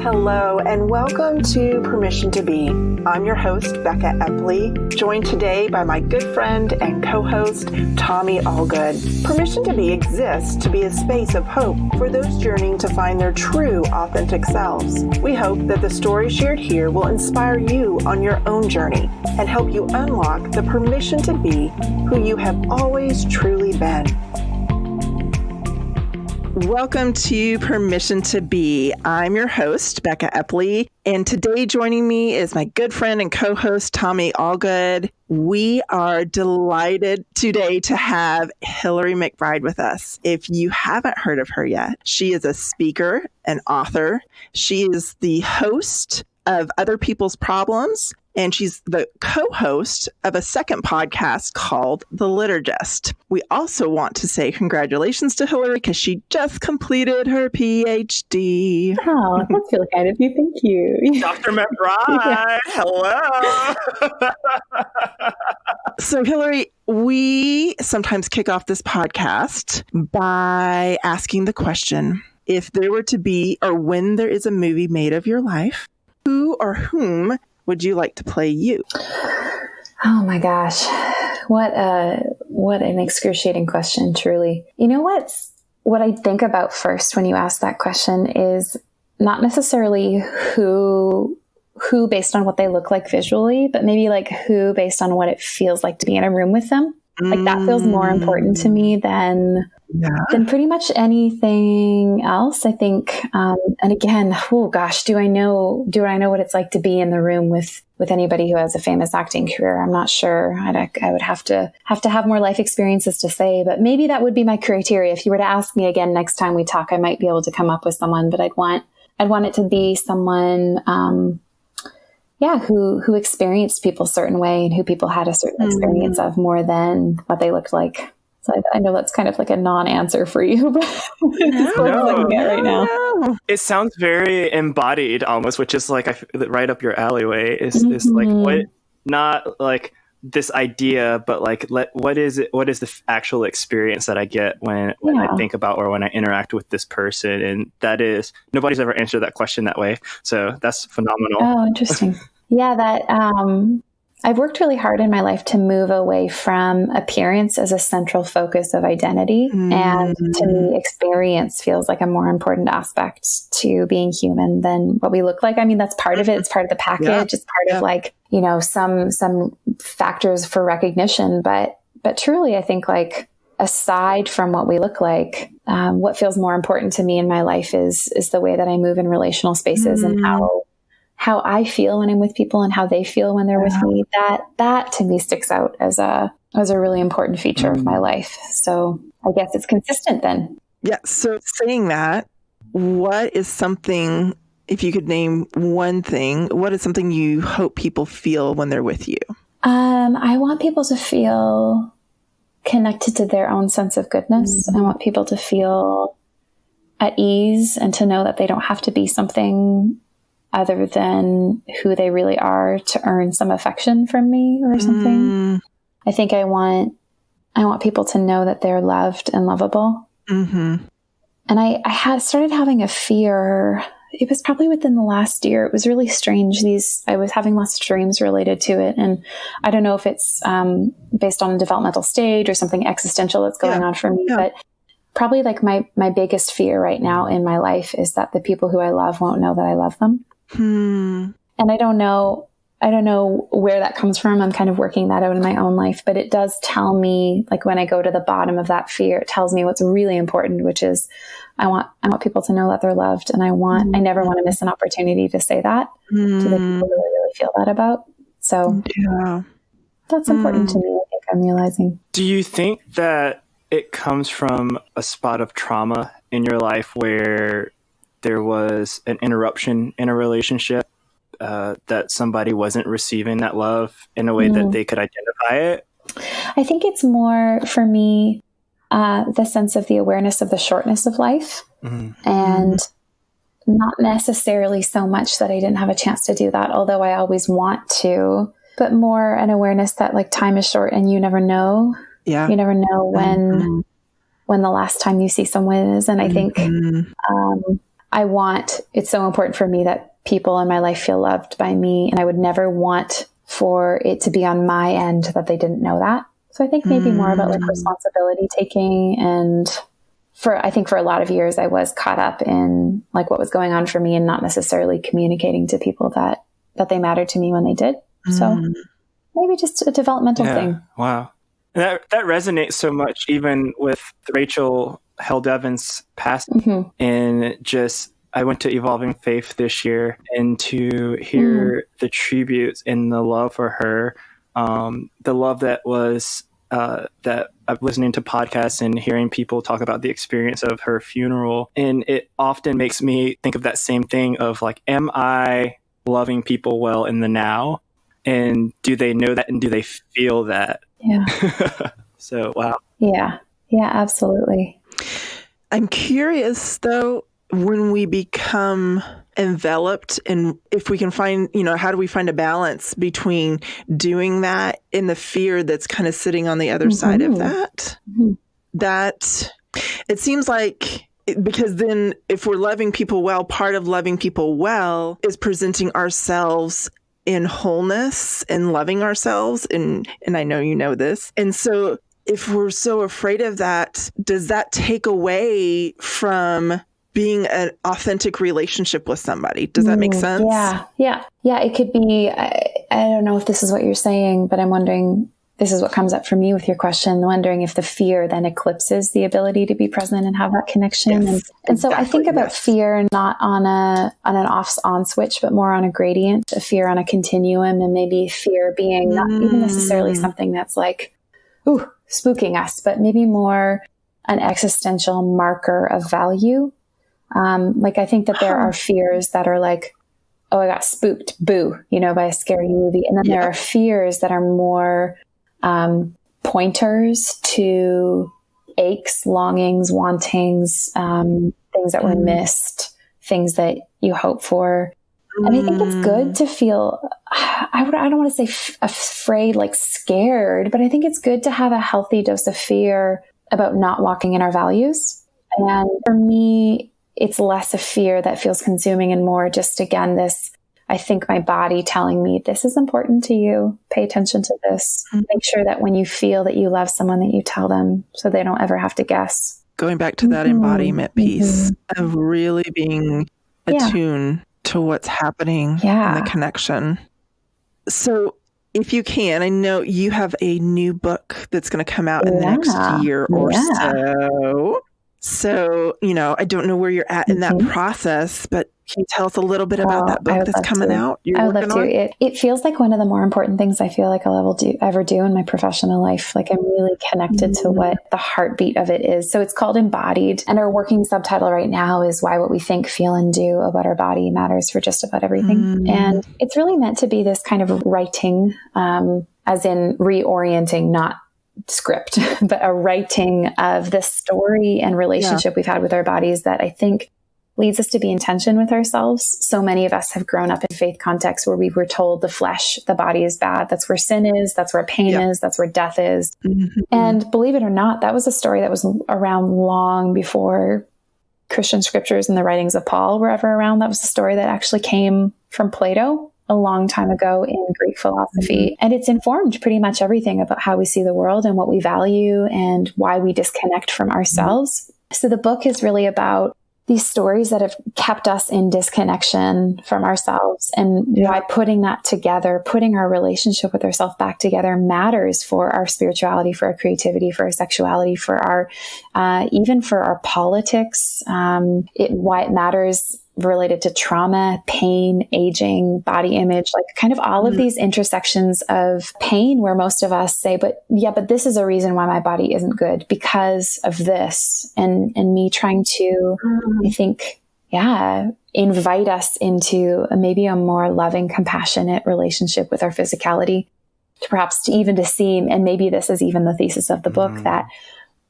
Hello, and welcome to Permission to Be. I'm your host, Becka Epley, joined today by my good friend and co-host, Tommy Allgood. Permission to Be exists to be a space of hope for those journeying to find their true, authentic selves. We hope that the story shared here will inspire you on your own journey and help you unlock the permission to be who you have always truly been. Welcome to Permission to Be. I'm your host, Becka Epley, and today joining me is my good friend and co-host, Tommy Allgood. We are delighted today to have Hillary McBride with us. If you haven't heard of her yet, she is a speaker, an author. She is the host of Other People's Problems, and she's the co-host of a second podcast called The Liturgist. We also want to say congratulations to Hillary because she just completed her PhD. Oh, that's really kind of you. Thank you. Dr. McBride, hello. So Hillary, we sometimes kick off this podcast by asking the question, if there were to be, or when there is a movie made of your life, who or whom would you like to play you? Oh my gosh. What an excruciating question, truly. You know what I think about first when you ask that question is not necessarily who based on what they look like visually, but maybe like who based on what it feels like to be in a room with them. Like that feels more important to me than pretty much anything else, I think. And again, oh gosh, do I know what it's like to be in the room with anybody who has a famous acting career? I'm not sure. I would have to have more life experiences to say, but maybe that would be my criteria. If you were to ask me again next time we talk, I might be able to come up with someone, but I'd want it to be someone, who experienced people a certain way and who people had a certain experience of more than what they looked like. So I know that's kind of like a non-answer for you, but it's what I'm looking at right now. It sounds very embodied almost, which is like right up your alleyway. Is like what, not like this idea, but like what is it? What is the actual experience that I get when I think about or when I interact with this person? And that is, nobody's ever answered that question that way. So that's phenomenal. Oh, interesting. Yeah, that I've worked really hard in my life to move away from appearance as a central focus of identity. And to me, experience feels like a more important aspect to being human than what we look like. I mean, that's part of it. It's part of the package. Yeah. It's part of like, some factors for recognition. But truly, I think like aside from what we look like, what feels more important to me in my life is the way that I move in relational spaces and how I feel when I'm with people and how they feel when they're with me. That to me sticks out as a really important feature of my life. So I guess it's consistent then. Yeah. So saying that, what is something, if you could name one thing, what is something you hope people feel when they're with you? I want people to feel connected to their own sense of goodness. I want people to feel at ease and to know that they don't have to be something other than who they really are to earn some affection from me or something. I think I want people to know that they're loved and lovable. And I had started having a fear. It was probably within the last year. It was really strange. I was having lots of dreams related to it. And I don't know if it's based on a developmental stage or something existential that's going on for me, but probably like my biggest fear right now in my life is that the people who I love won't know that I love them. And I don't know where that comes from. I'm kind of working that out in my own life, but it does tell me, like when I go to the bottom of that fear, it tells me what's really important, which is I want people to know that they're loved. And I never want to miss an opportunity to say that to the people who I really feel that about. So that's important to me. I think I'm realizing. Do you think that it comes from a spot of trauma in your life where there was an interruption in a relationship, that somebody wasn't receiving that love in a way that they could identify it? I think it's more for me, the sense of the awareness of the shortness of life and not necessarily so much that I didn't have a chance to do that, although I always want to, but more an awareness that like time is short and you never know. Yeah. You never know when the last time you see someone is. And I think, it's so important for me that people in my life feel loved by me. And I would never want for it to be on my end that they didn't know that. So I think maybe more about like responsibility taking. And I think for a lot of years, I was caught up in like what was going on for me and not necessarily communicating to people that they mattered to me when they did. So maybe just a developmental thing. Wow. That resonates so much, even with Rachel Held Evans passing. And just, I went to Evolving Faith this year, and to hear the tributes and the love for her, the love that was, that I'm listening to podcasts and hearing people talk about the experience of her funeral. And it often makes me think of that same thing of like, am I loving people well in the now? And do they know that? And do they feel that? Yeah. So, wow. Yeah. Yeah, absolutely. I'm curious though, when we become enveloped and if we can find, how do we find a balance between doing that and the fear that's kind of sitting on the other side of that? That it seems like, because then if we're loving people well, part of loving people well is presenting ourselves in wholeness and loving ourselves. And I know you know this. And so if we're so afraid of that, does that take away from being an authentic relationship with somebody? Does that make sense? Yeah. It could be, I don't know if this is what you're saying, but I'm wondering, this is what comes up for me with your question, wondering if the fear then eclipses the ability to be present and have that connection. Yes, and so I think about fear not on an on switch, but more on a gradient, a fear on a continuum, and maybe fear being not even necessarily something that's like, spooking us, but maybe more an existential marker of value. Like I think that there are fears that are like, oh, I got spooked, boo, by a scary movie. And then there are fears that are more pointers to aches, longings, wantings, things that were missed, things that you hope for. And I think it's good to feel, I don't want to say afraid, like scared, but I think it's good to have a healthy dose of fear about not walking in our values. And for me, it's less a fear that feels consuming and more just, again, I think my body telling me this is important to you. Pay attention to this. Make sure that when you feel that you love someone, that you tell them so they don't ever have to guess. Going back to that embodiment piece of really being attuned to what's happening in the connection. So if you can, I know you have a new book that's going to come out in the next year or so. So, I don't know where you're at in that process, but can you tell us a little bit about that book that's coming out? I would love to. It feels like one of the more important things I feel like I'll ever do in my professional life. Like I'm really connected to what the heartbeat of it is. So it's called Embodied. And our working subtitle right now is Why What We Think, Feel, and Do About Our Body Matters for Just About Everything. And it's really meant to be this kind of writing, as in reorienting, not script, but a writing of the story and relationship we've had with our bodies that I think leads us to be in tension with ourselves. So many of us have grown up in faith contexts where we were told the flesh, the body is bad. That's where sin is. That's where pain is. That's where death is. And believe it or not, that was a story that was around long before Christian scriptures and the writings of Paul were ever around. That was a story that actually came from Plato a long time ago in Greek philosophy. And it's informed pretty much everything about how we see the world and what we value and why we disconnect from ourselves. So the book is really about these stories that have kept us in disconnection from ourselves and why putting that together, putting our relationship with ourselves back together matters for our spirituality, for our creativity, for our sexuality, for our, even for our politics, why it matters related to trauma, pain, aging, body image, like kind of all of these intersections of pain where most of us say, but this is a reason why my body isn't good because of this. And me trying to, I think, invite us into maybe a more loving, compassionate relationship with our physicality, perhaps to see, and maybe this is even the thesis of the book,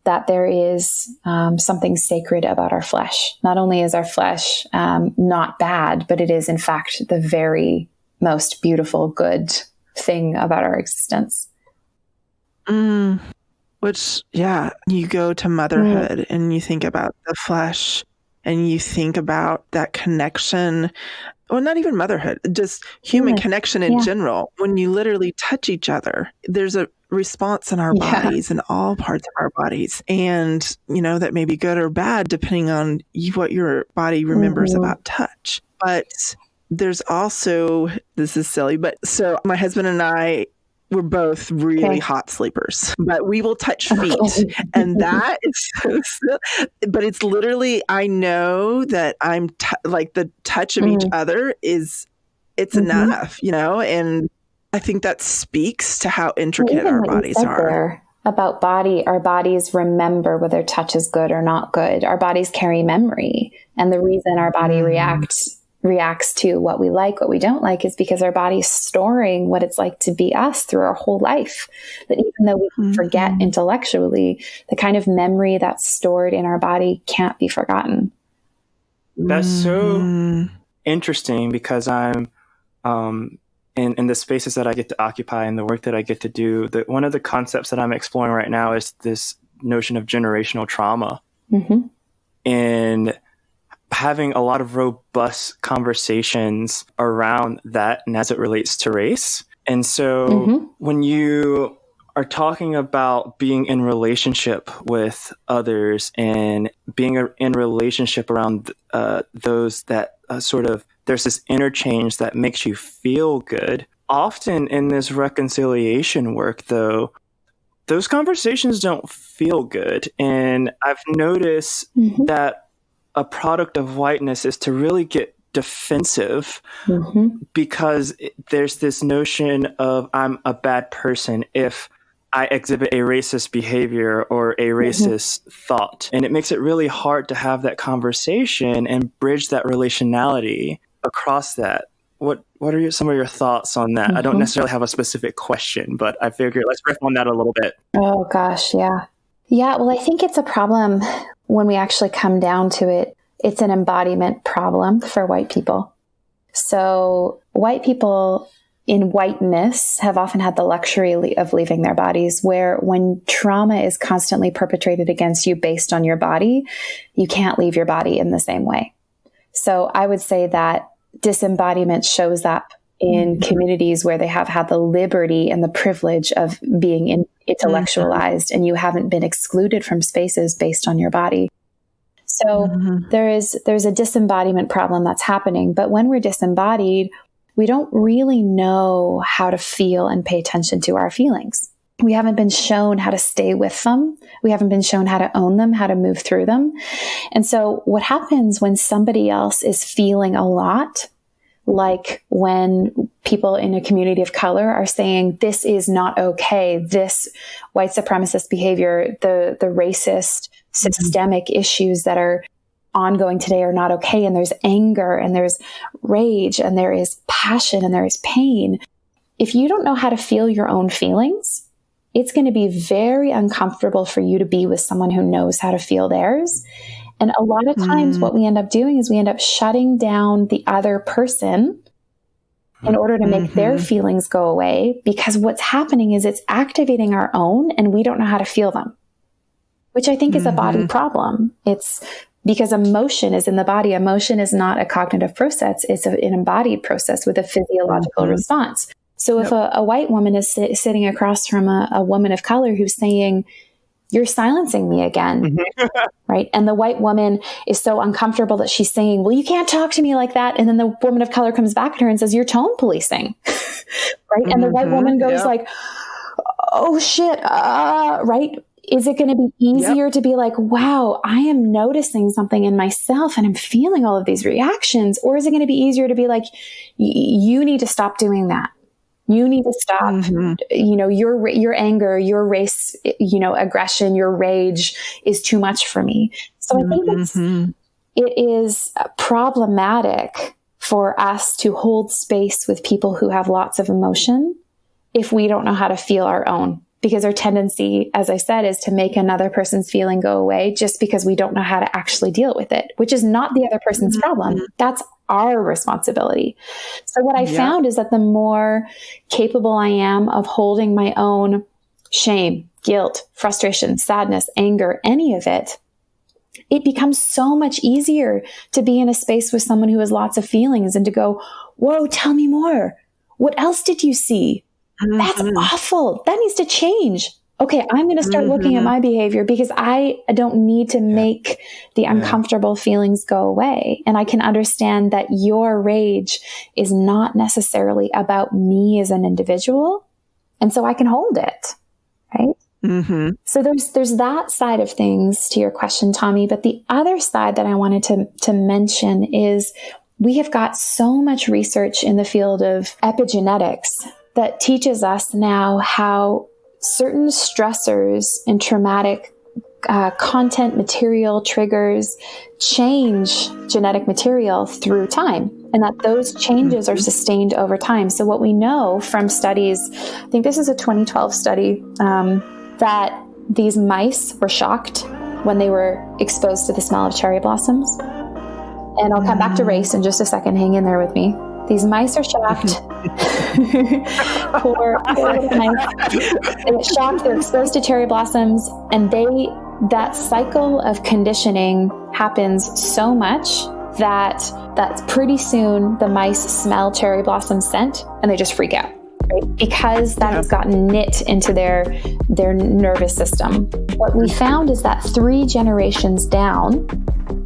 that there is something sacred about our flesh. Not only is our flesh not bad, but it is in fact the very most beautiful, good thing about our existence. Which, you go to motherhood and you think about the flesh and you think about that connection, well, not even motherhood, just human connection in general, when you literally touch each other, there's a response in our bodies, in all parts of our bodies. And, that may be good or bad, depending on what your body remembers about touch. But there's also, this is silly, but so my husband and I, we're both really hot sleepers, but we will touch feet. And that is but it's literally, I know that I'm like the touch of each other it's enough, and I think that speaks to how intricate our bodies are. About body, our bodies remember whether touch is good or not good. Our bodies carry memory. And the reason our body reacts to what we like, what we don't like, is because our body's storing what it's like to be us through our whole life. That even though we forget intellectually, the kind of memory that's stored in our body can't be forgotten. That's so interesting, because I'm in the spaces that I get to occupy and the work that I get to do, one of the concepts that I'm exploring right now is this notion of generational trauma. And having a lot of robust conversations around that and as it relates to race. And so when you are talking about being in relationship with others and being in relationship around those that sort of, there's this interchange that makes you feel good. Often in this reconciliation work, though, those conversations don't feel good. And I've noticed that a product of whiteness is to really get defensive because there's this notion of I'm a bad person if I exhibit a racist behavior or a racist thought. And it makes it really hard to have that conversation and bridge that relationality across that. What are some of your thoughts on that? I don't necessarily have a specific question, but I figured let's riff on that a little bit. Oh gosh, yeah. Yeah, well, I think it's a problem when we actually come down to it. It's an embodiment problem for white people. So white people in whiteness have often had the luxury of leaving their bodies, where when trauma is constantly perpetrated against you based on your body, you can't leave your body in the same way. So I would say that disembodiment shows up in communities where they have had the liberty and the privilege of being intellectualized, and you haven't been excluded from spaces based on your body. So there's a disembodiment problem that's happening. But when we're disembodied, we don't really know how to feel and pay attention to our feelings. We haven't been shown how to stay with them. We haven't been shown how to own them, how to move through them. And so what happens when somebody else is feeling a lot, like when people in a community of color are saying, this is not okay, this white supremacist behavior, the racist systemic issues that are ongoing today are not okay. And there's anger and there's rage and there is passion and there is pain. If you don't know how to feel your own feelings, it's going to be very uncomfortable for you to be with someone who knows how to feel theirs. And a lot of times what we end up doing is we end up shutting down the other person in order to make their feelings go away, because what's happening is it's activating our own and we don't know how to feel them, which I think is a body problem. It's because emotion is in the body. Emotion is not a cognitive process. It's an embodied process with a physiological response. So if a white woman is sitting across from a woman of color who's saying, you're silencing me again, right? And the white woman is so uncomfortable that she's saying, well, you can't talk to me like that. And then the woman of color comes back at her and says, you're tone policing, right? And the white woman goes like, oh shit, right? Is it going to be easier to be like, wow, I am noticing something in myself and I'm feeling all of these reactions? Or is it going to be easier to be like, you need to stop doing that? You need to stop, your anger, your race, aggression, your rage is too much for me. So I think it is problematic for us to hold space with people who have lots of emotion if we don't know how to feel our own. Because our tendency, as I said, is to make another person's feeling go away just because we don't know how to actually deal with it, which is not the other person's problem. That's our responsibility. So what I found is that the more capable I am of holding my own shame, guilt, frustration, sadness, anger, any of it, it becomes so much easier to be in a space with someone who has lots of feelings and to go, whoa, tell me more. What else did you see? That's awful. That needs to change. Okay, I'm going to start looking at my behavior because I don't need to make the uncomfortable feelings go away. And I can understand that your rage is not necessarily about me as an individual. And so I can hold it, right? So there's that side of things to your question, Tommy. But the other side that I wanted to mention is we have got so much research in the field of epigenetics that teaches us now how certain stressors and traumatic content material triggers change genetic material through time, and that those changes are sustained over time. So what we know from studies, I think this is a 2012 study, that these mice were shocked when they were exposed to the smell of cherry blossoms. And I'll come back to race in just a second. Hang in there with me. These mice are shocked. Poor little mice. They get shocked. They're exposed to cherry blossoms, and that cycle of conditioning happens so much that pretty soon the mice smell cherry blossom scent and they just freak out, right? Because that has gotten knit into their nervous system. What we found is that 3 generations down,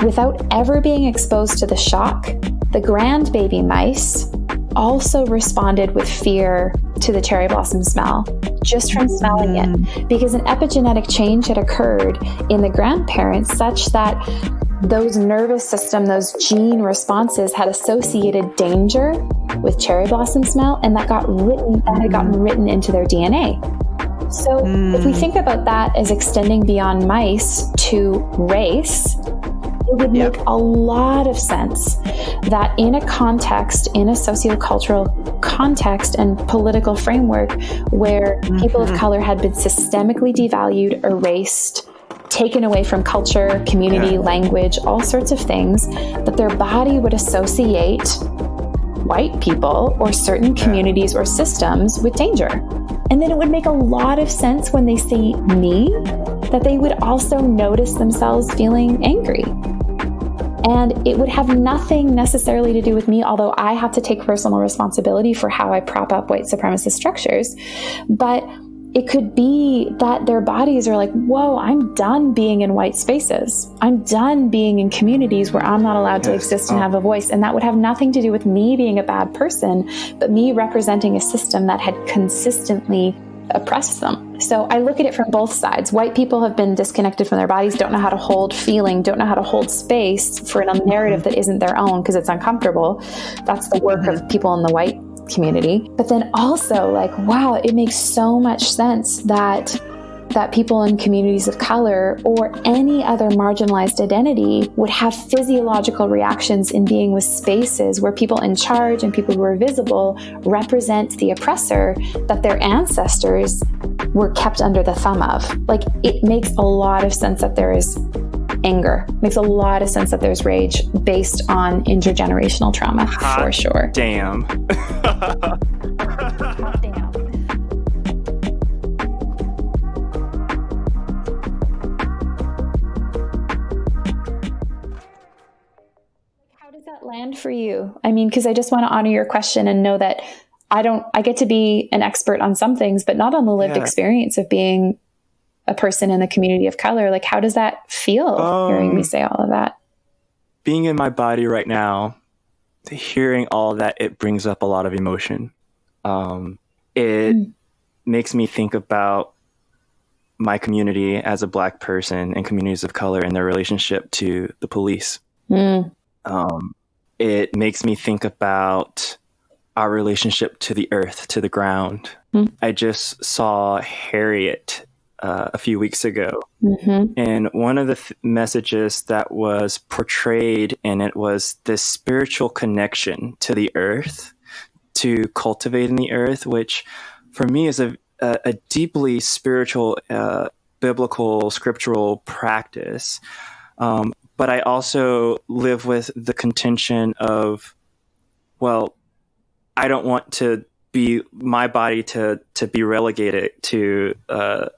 without ever being exposed to the shock, the grandbaby mice also responded with fear to the cherry blossom smell, just from smelling it, because an epigenetic change had occurred in the grandparents such that those nervous system, those gene responses had associated danger with cherry blossom smell, and that had gotten written into their DNA. So if we think about that as extending beyond mice to race, it would make a lot of sense that in a context, in a sociocultural context and political framework where people of color had been systemically devalued, erased, taken away from culture, community, language, all sorts of things, that their body would associate white people or certain communities or systems with danger. And then it would make a lot of sense when they see me, that they would also notice themselves feeling angry. And it would have nothing necessarily to do with me, although I have to take personal responsibility for how I prop up white supremacist structures. But it could be that their bodies are like, whoa, I'm done being in white spaces. I'm done being in communities where I'm not allowed to exist and have a voice. And that would have nothing to do with me being a bad person, but me representing a system that had consistently oppressed them. So I look at it from both sides. White people have been disconnected from their bodies, don't know how to hold feeling, don't know how to hold space for a narrative that isn't their own because it's uncomfortable. That's the work of people in the white community. But then also, like, wow, it makes so much sense that people in communities of color or any other marginalized identity would have physiological reactions in being with spaces where people in charge and people who are visible represent the oppressor that their ancestors were kept under the thumb of. Like, it makes a lot of sense that there is anger. It makes a lot of sense that there's rage based on intergenerational trauma, for sure. Damn. Damn. That land for you? I mean, because I just want to honor your question and know that I get to be an expert on some things, but not on the lived experience of being a person in the community of color. Like, how does that feel hearing me say all of that? Being in my body right now, hearing all of that, it brings up a lot of emotion. It makes me think about my community as a Black person and communities of color and their relationship to the police. It makes me think about our relationship to the earth, to the ground. I just saw Harriet a few weeks ago. And one of the messages that was portrayed in it was this spiritual connection to the earth, to cultivating the earth, which for me is a deeply spiritual, biblical, scriptural practice. But I also live with the contention of, well, I don't want to be my body to be relegated to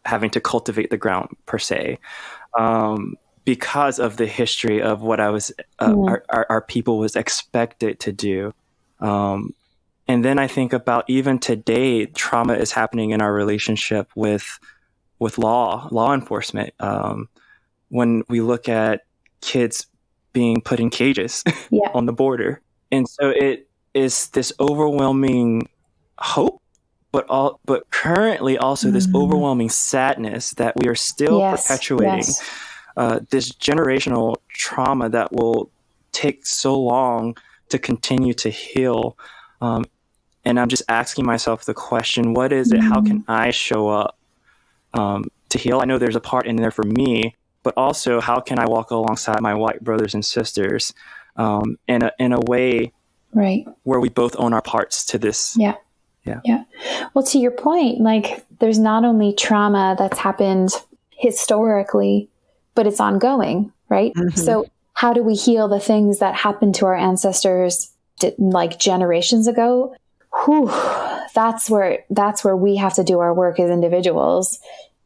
having to cultivate the ground per se, because of the history of what I was, our people was expected to do. And then I think about even today, trauma is happening in our relationship with law enforcement. When we look at kids being put in cages on the border. And so it is this overwhelming hope, but currently also this overwhelming sadness that we are still perpetuating this generational trauma that will take so long to continue to heal. And I'm just asking myself the question, what is it? How can I show up to heal? I know there's a part in there for me, but also how can I walk alongside my white brothers and sisters in a way where we both own our parts to this? Yeah. Well, to your point, like there's not only trauma that's happened historically, but it's ongoing, right? So how do we heal the things that happened to our ancestors like generations ago? That's where we have to do our work as individuals.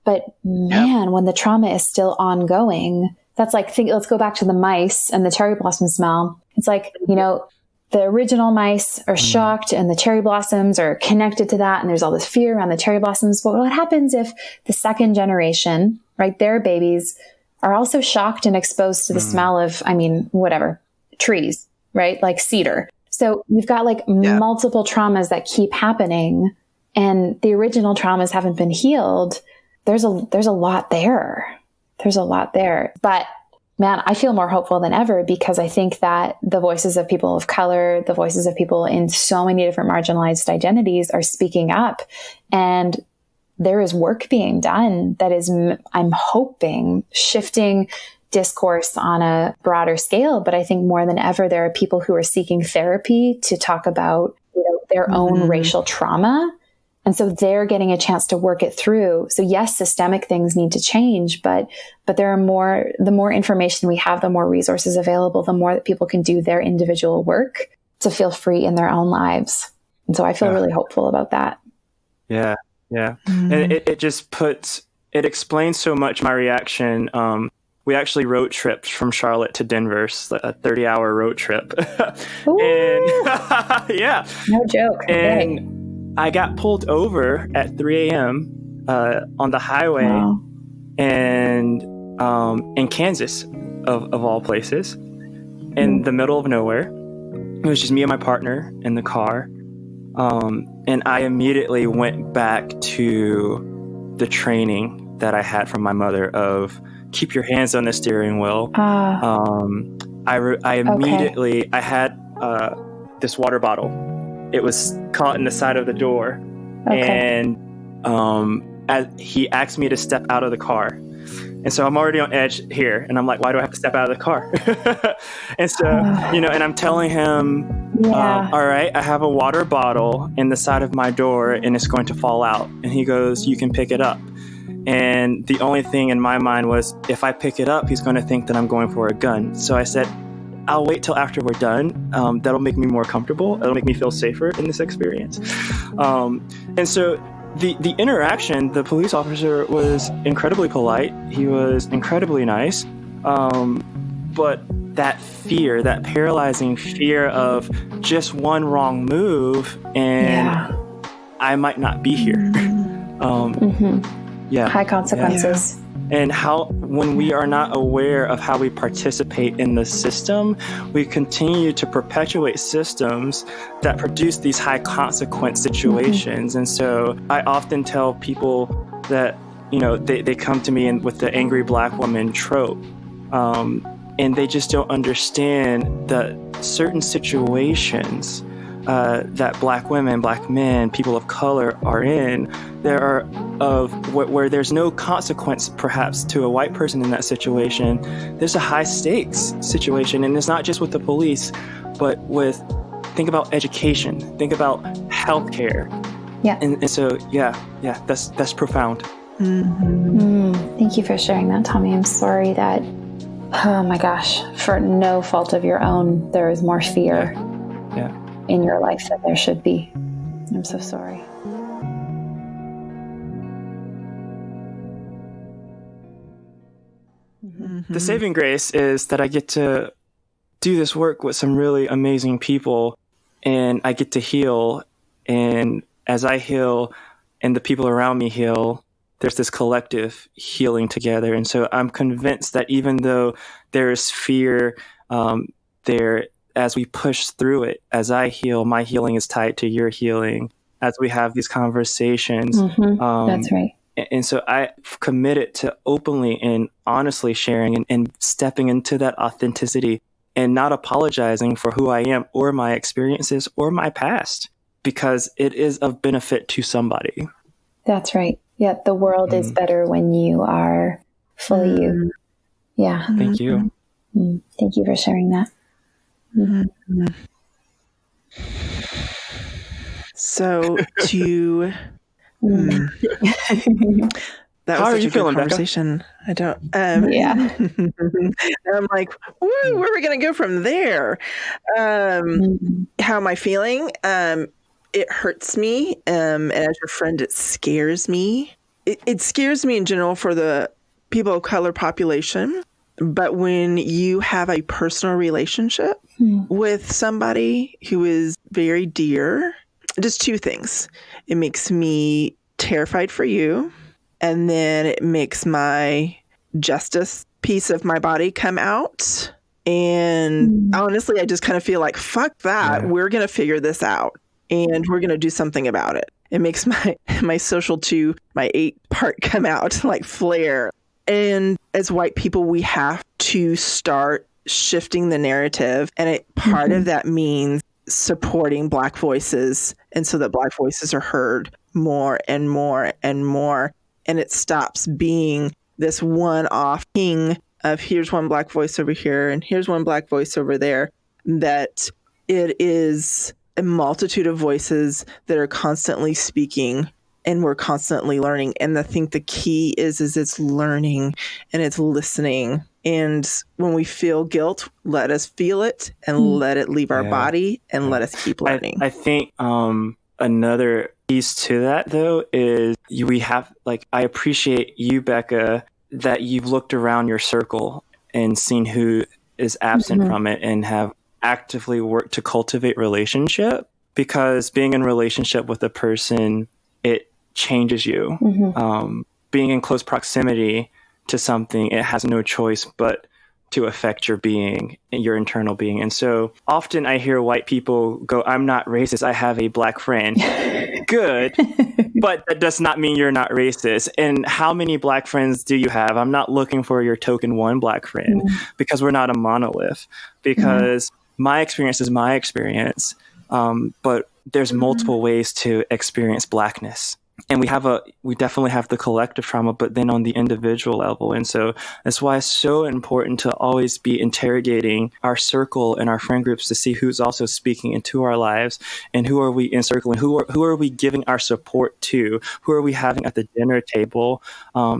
But man, when the trauma is still ongoing, that's like, let's go back to the mice and the cherry blossom smell. It's like, the original mice are shocked and the cherry blossoms are connected to that. And there's all this fear around the cherry blossoms. But what happens if the second generation, right, their babies are also shocked and exposed to the smell of, trees, right? Like cedar. So you've got like multiple traumas that keep happening and the original traumas haven't been healed. There's a lot there. But man, I feel more hopeful than ever because I think that the voices of people of color, the voices of people in so many different marginalized identities are speaking up, and there is work being done that is, I'm hoping, shifting discourse on a broader scale. But I think more than ever, there are people who are seeking therapy to talk about their own racial trauma. And so they're getting a chance to work it through. So yes, systemic things need to change, but there are the more information we have, the more resources available, the more that people can do their individual work to feel free in their own lives. And so I feel really hopeful about that. Yeah. And it just it explains so much my reaction. We actually road tripped from Charlotte to Denver, a 30-hour road trip. And no joke. And I got pulled over at 3 a.m. On the highway and in Kansas, of all places, in the middle of nowhere. It was just me and my partner in the car. And I immediately went back to the training that I had from my mother of keep your hands on the steering wheel. I immediately, I had this water bottle. It was caught in the side of the door. And as he asked me to step out of the car. And so I'm already on edge here. And I'm like, why do I have to step out of the car? And so, and I'm telling him, all right, I have a water bottle in the side of my door and it's going to fall out. And he goes, you can pick it up. And the only thing in my mind was, if I pick it up, he's going to think that I'm going for a gun. So I said, I'll wait till after we're done. That'll make me more comfortable. It'll make me feel safer in this experience. And so the interaction, the police officer was incredibly polite. He was incredibly nice. But that fear, that paralyzing fear of just one wrong move and I might not be here. High consequences. And how, when we are not aware of how we participate in the system, we continue to perpetuate systems that produce these high consequence situations. And so I often tell people that, they come to me with the angry Black woman trope. And they just don't understand that certain situations that Black women, Black men, people of color are in, there are where there's no consequence perhaps to a white person in that situation. There's a high stakes situation, and it's not just with the police, but think about education, think about healthcare. And so that's profound. Thank you for sharing that, Tommy. I'm sorry that, oh my gosh, for no fault of your own, there is more fear in your life than there should be. I'm so sorry. The saving grace is that I get to do this work with some really amazing people, and I get to heal. And as I heal and the people around me heal, there's this collective healing together. And so I'm convinced that even though there is fear there, as we push through it, as I heal, my healing is tied to your healing as we have these conversations. That's right. And so I've committed to openly and honestly sharing and stepping into that authenticity and not apologizing for who I am or my experiences or my past, because it is of benefit to somebody. That's right. Yeah, the world is better when you are fully you. Yeah. Thank you. Thank you for sharing that. So to that How was are such you a feeling, good Becca? conversation. I don't. Yeah. I'm like, where are we going to go from there? How am I feeling? It hurts me, and as your friend, it scares me. It scares me in general for the people of color population. But when you have a personal relationship with somebody who is very dear, just two things. It makes me terrified for you, and then it makes my justice piece of my body come out. And honestly, I just kind of feel like, fuck that. Yeah. We're going to figure this out, and we're going to do something about it. It makes my social 2, my 8 part come out, like flare. And as white people, we have to start shifting the narrative. And part of that means supporting Black voices, and so that Black voices are heard more and more and more. And it stops being this one-off king of here's one Black voice over here and here's one Black voice over there, that it is a multitude of voices that are constantly speaking, and we're constantly learning. And I think the key is it's learning and it's listening. And when we feel guilt, let us feel it and let it leave our body and let us keep learning. I think another piece to that, though, is we have, like, I appreciate you, Becca, that you've looked around your circle and seen who is absent from it and have actively worked to cultivate relationship, because being in relationship with a person, it changes you. Being in close proximity to something, it has no choice but to affect your being and your internal being. And so often I hear white people go, I'm not racist, I have a Black friend. Good, but that does not mean you're not racist. And how many Black friends do you have? I'm not looking for your token one Black friend, because we're not a monolith, because my experience is my experience. But there's multiple ways to experience Blackness. And we definitely have the collective trauma, but then on the individual level. And so that's why it's so important to always be interrogating our circle and our friend groups to see who's also speaking into our lives, and who are we encircling, who are we giving our support to, who are we having at the dinner table,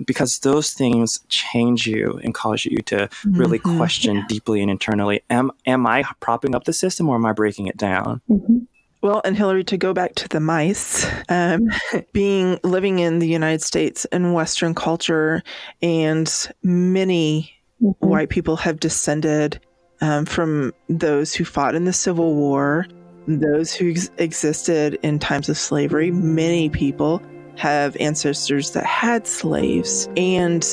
because those things change you and cause you to really question deeply and internally, am I propping up the system, or am I breaking it down? Well, and Hillary, to go back to the mice, living in the United States and Western culture, and many white people have descended from those who fought in the Civil War, those who existed in times of slavery. Many people have ancestors that had slaves. And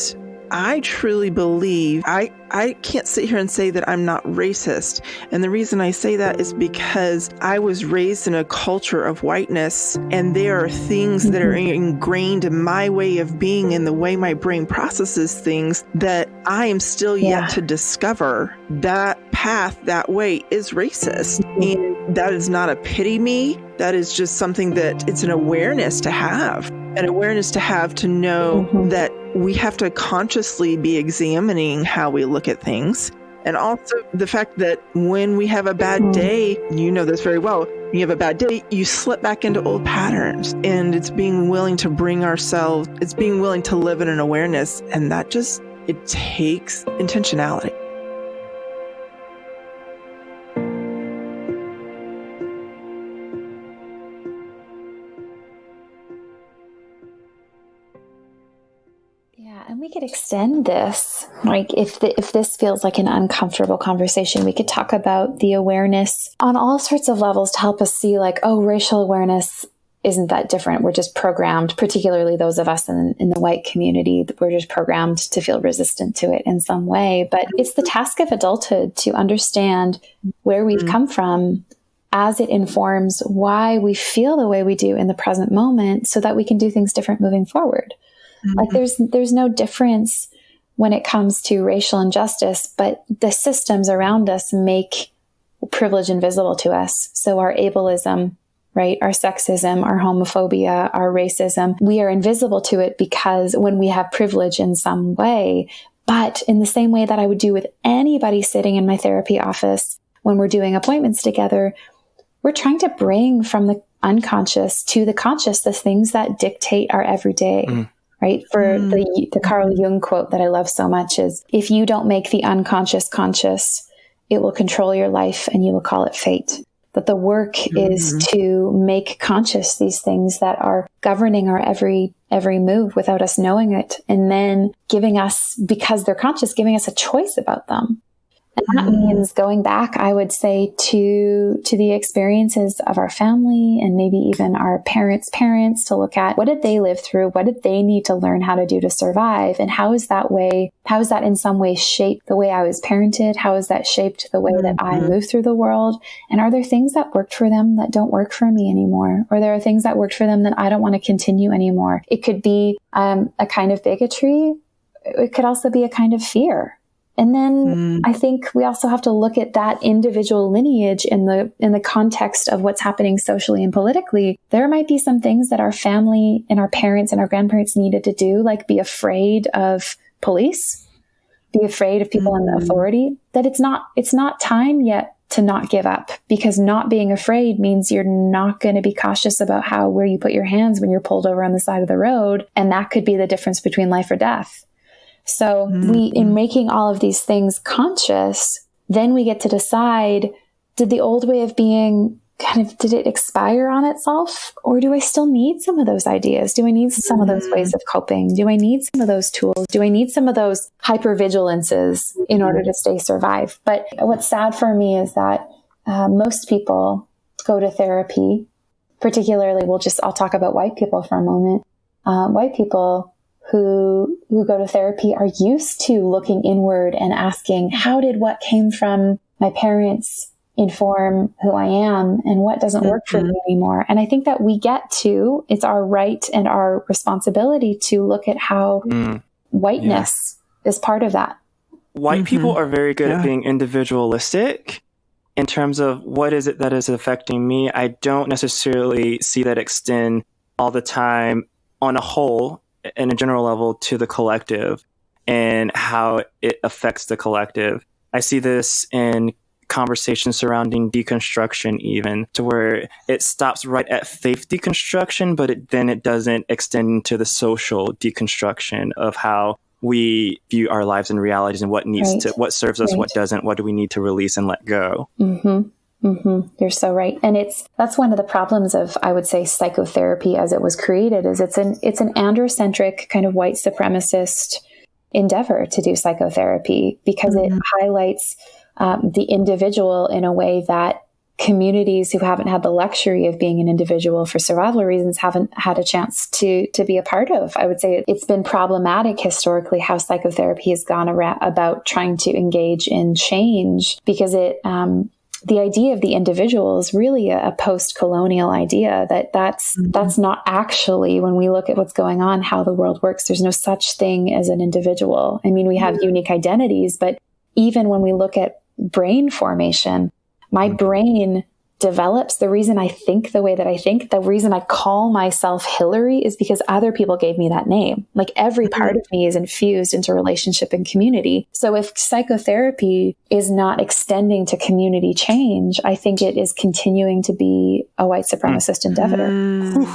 I truly believe, I can't sit here and say that I'm not racist. And the reason I say that is because I was raised in a culture of whiteness, and there are things that are ingrained in my way of being and the way my brain processes things that I am still yet to discover. That path, that way is racist. And that is not a pity me. That is just something that it's an awareness to have. An awareness to have, to know that we have to consciously be examining how we look at things. And also the fact that when we have a bad day, you know this very well, when you have a bad day, you slip back into old patterns. And it's being willing to it's being willing to live in an awareness. And that it takes intentionality. And we we could extend this, like if this feels like an uncomfortable conversation, we could talk about the awareness on all sorts of levels to help us see like, oh, racial awareness isn't that different. We're just programmed, particularly those of us in the white community, we're just programmed to feel resistant to it in some way. But it's the task of adulthood to understand where we've come from as it informs why we feel the way we do in the present moment so that we can do things different moving forward. Like there's no difference when it comes to racial injustice, but the systems around us make privilege invisible to us. So our ableism, right? Our sexism, our homophobia, our racism, we are invisible to it because when we have privilege in some way, but in the same way that I would do with anybody sitting in my therapy office when we're doing appointments together, we're trying to bring from the unconscious to the conscious the things that dictate our everyday. Right? For the Carl Jung quote that I love so much is, if you don't make the unconscious conscious, it will control your life and you will call it fate. That the work is to make conscious these things that are governing our every move without us knowing it. And then giving us, because they're conscious, giving us a choice about them. And that means going back, I would say, to the experiences of our family and maybe even our parents' to look at what did they live through? What did they need to learn how to do to survive? And how is that in some way shaped the way I was parented? How has that shaped the way that I move through the world? And are there things that worked for them that don't work for me anymore? Or there are things that worked for them that I don't want to continue anymore? It could be a kind of bigotry. It could also be a kind of fear. And then I think we also have to look at that individual lineage in the context of what's happening socially and politically. There might be some things that our family and our parents and our grandparents needed to do, like be afraid of police, be afraid of people in authority, that it's not time yet to not give up, because not being afraid means you're not going to be cautious about where you put your hands when you're pulled over on the side of the road. And that could be the difference between life or death. So in making all of these things conscious, then we get to decide, did the old way of being did it expire on itself? Or do I still need some of those ideas? Do I need some of those ways of coping? Do I need some of those tools? Do I need some of those hypervigilances in order to survive? But what's sad for me is that most people go to therapy, particularly, I'll talk about white people for a moment. White people who go to therapy are used to looking inward and asking, how did what came from my parents inform who I am and what doesn't work for me anymore? And I think that it's our right and our responsibility to look at how whiteness is part of that. White people are very good at being individualistic in terms of what is it that is affecting me. I don't necessarily see that extend all the time on a whole, in a general level, to the collective and how it affects the collective. I see this in conversations surrounding deconstruction, even to where it stops right at faith deconstruction, but it doesn't extend into the social deconstruction of how we view our lives and realities and what what serves us, what doesn't, what do we need to release and let go. You're so right. And that's one of the problems of, I would say, psychotherapy as it was created, is it's an androcentric kind of white supremacist endeavor to do psychotherapy, because it highlights the individual in a way that communities who haven't had the luxury of being an individual for survival reasons haven't had a chance to be a part of. I would say it's been problematic historically how psychotherapy has gone about trying to engage in change, because the idea of the individual is really a post-colonial idea that's not actually, when we look at what's going on, how the world works. There's no such thing as an individual. I mean, we have unique identities, but even when we look at brain formation, my brain develops. The reason I think the way that I think, the reason I call myself Hillary, is because other people gave me that name. Like every part of me is infused into relationship and community. So if psychotherapy is not extending to community change, I think it is continuing to be a white supremacist endeavor.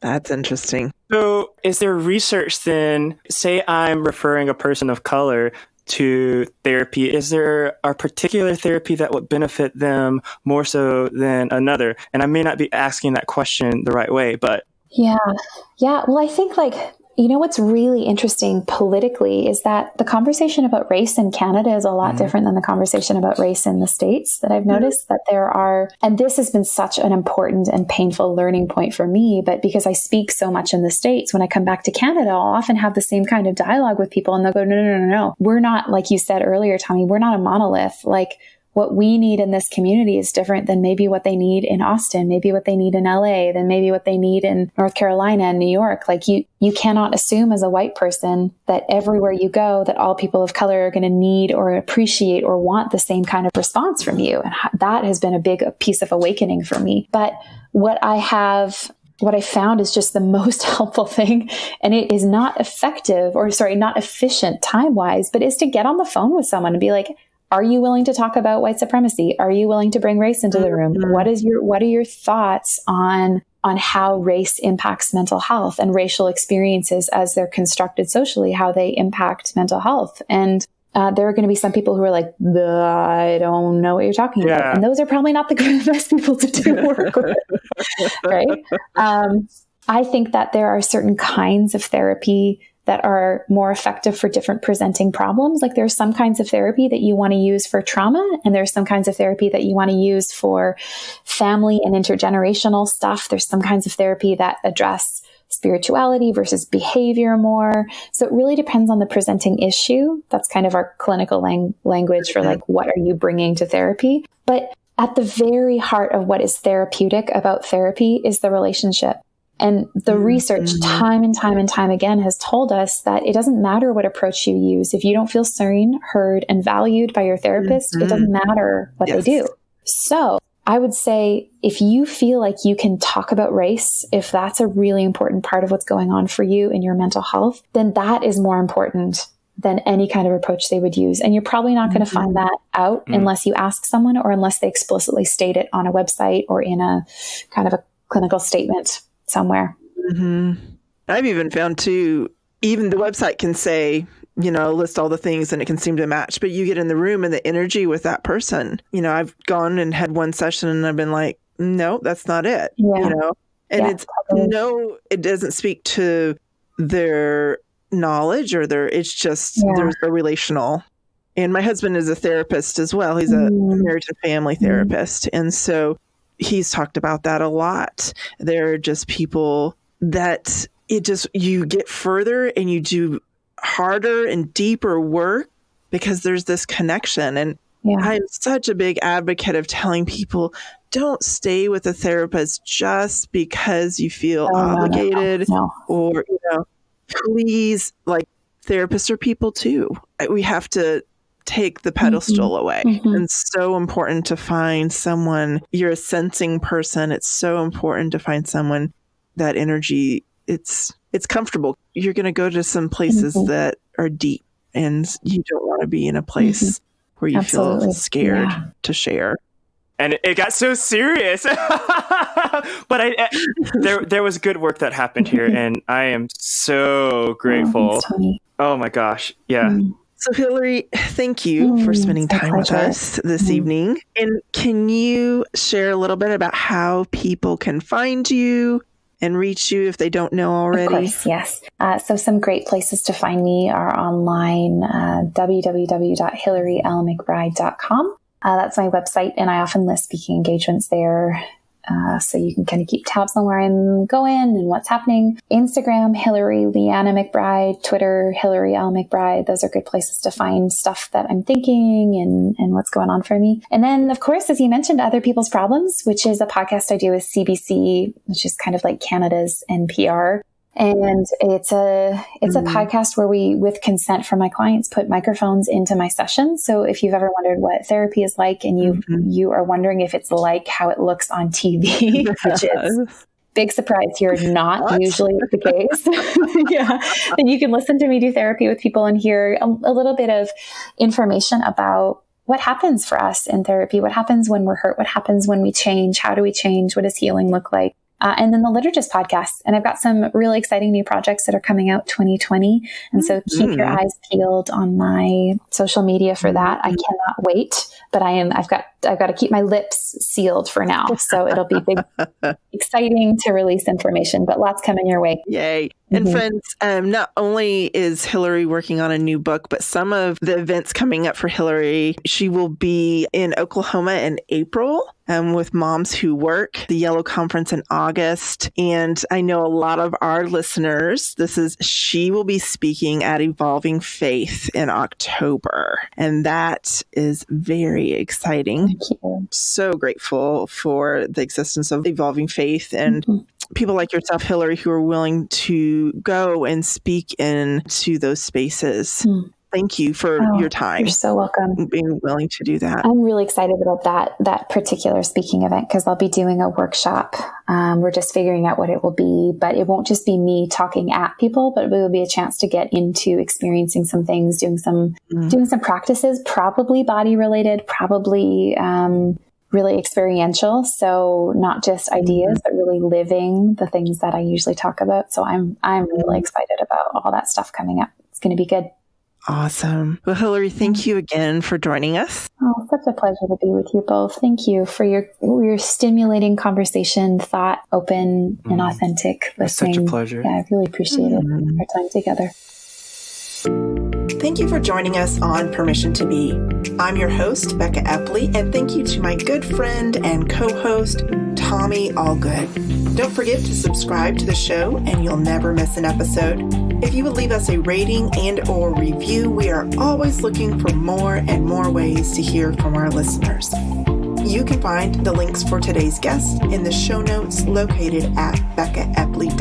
That's interesting. So is there research then, say I'm referring a person of color to therapy, is there a particular therapy that would benefit them more so than another? And I may not be asking that question the right way, but... Yeah. Well, I think you know, what's really interesting politically is that the conversation about race in Canada is a lot different than the conversation about race in the States. That I've noticed that there are, and this has been such an important and painful learning point for me, but because I speak so much in the States, when I come back to Canada, I'll often have the same kind of dialogue with people and they'll go, no. We're not, like you said earlier, Tommy, we're not a monolith. Like, what we need in this community is different than maybe what they need in Austin, maybe what they need in LA, than maybe what they need in North Carolina and New York. Like you cannot assume as a white person that everywhere you go, that all people of color are going to need or appreciate or want the same kind of response from you. And that has been a big piece of awakening for me. But what I found is just the most helpful thing, and it is not efficient time-wise, but is to get on the phone with someone and be like, are you willing to talk about white supremacy? Are you willing to bring race into the room? What are your thoughts on how race impacts mental health and racial experiences as they're constructed socially, how they impact mental health? And there are going to be some people who are like, I don't know what you're talking about. And those are probably not the best people to do work with, right? I think that there are certain kinds of therapy that are more effective for different presenting problems. Like there's some kinds of therapy that you want to use for trauma, and there's some kinds of therapy that you want to use for family and intergenerational stuff. There's some kinds of therapy that address spirituality versus behavior more. So it really depends on the presenting issue. That's kind of our clinical language for like, what are you bringing to therapy? But at the very heart of what is therapeutic about therapy is the relationship. And the research time and time again has told us that it doesn't matter what approach you use. If you don't feel seen, heard, and valued by your therapist, it doesn't matter what they do. So I would say if you feel like you can talk about race, if that's a really important part of what's going on for you in your mental health, then that is more important than any kind of approach they would use. And you're probably not going to find that out unless you ask someone or unless they explicitly state it on a website or in a kind of a clinical statement somewhere. I've even found too, even the website can say, list all the things and it can seem to match, but you get in the room and the energy with that person. I've gone and had one session and I've been like, no, that's not it. And it doesn't speak to their knowledge or it's just, there's a relational. And my husband is a therapist as well. He's a marriage and family therapist. And he's talked about that a lot. There are just people that you get further and you do harder and deeper work because there's this connection. And I'm such a big advocate of telling people, don't stay with a therapist just because you feel obligated or, please, like therapists are people too. We have to take the pedestal away. And it's so important to find someone, you're a sensing person. It's so important to find someone that energy, it's comfortable. You're going to go to some places that are deep and you don't want to be in a place where you feel scared to share. And it got so serious, but there was good work that happened here and I am so grateful. Oh my gosh. Yeah. So Hillary, thank you for spending time with us this evening. And can you share a little bit about how people can find you and reach you if they don't know already? Of course, yes. So some great places to find me are online, www.hillarylmcbride.com. That's my website, and I often list speaking engagements there. So you can kind of keep tabs on where I'm going and what's happening. Instagram, Hillary Leanna McBride, Twitter, Hillary L. McBride. Those are good places to find stuff that I'm thinking and what's going on for me. And then, of course, as you mentioned, Other People's Problems, which is a podcast I do with CBC, which is kind of like Canada's NPR. And it's a podcast where we, with consent from my clients, put microphones into my sessions. So if you've ever wondered what therapy is like and you are wondering if it's like how it looks on TV, which is big surprise here, not usually the case. Then you can listen to me do therapy with people and hear a little bit of information about what happens for us in therapy, what happens when we're hurt, what happens when we change, how do we change, what does healing look like? And then the Liturgist podcast. And I've got some really exciting new projects that are coming out 2020. And so keep your eyes peeled on my social media for that. I cannot wait, but I've got I've got to keep my lips sealed for now. So it'll be big, exciting to release information, but lots coming your way. Yay. And friends, not only is Hillary working on a new book, but some of the events coming up for Hillary, she will be in Oklahoma in April with Moms Who Work, the Yellow Conference in August. And I know a lot of our listeners, she will be speaking at Evolving Faith in October. And that is very exciting. Thank you. So grateful for the existence of Evolving Faith and people like yourself, Hillary, who are willing to go and speak into those spaces. Thank you for your time. You're so welcome. Being willing to do that. I'm really excited about that particular speaking event because I'll be doing a workshop. We're just figuring out what it will be, but it won't just be me talking at people, but it will be a chance to get into experiencing some things, doing some practices, probably body related, probably really experiential. So not just ideas, but really living the things that I usually talk about. So I'm really excited about all that stuff coming up. It's going to be good. Awesome. Well, Hillary, thank you again for joining us. Oh, such a pleasure to be with you both. Thank you for your stimulating conversation, thought, open and authentic listening. It's such a pleasure. Yeah, I really appreciate it. Our time together. Thank you for joining us on Permission to Be. I'm your host, Becka Epley, and thank you to my good friend and co-host, Tommy Allgood. Don't forget to subscribe to the show and you'll never miss an episode. If you would leave us a rating and or review, we are always looking for more and more ways to hear from our listeners. You can find the links for today's guest in the show notes located at beckaepley.com.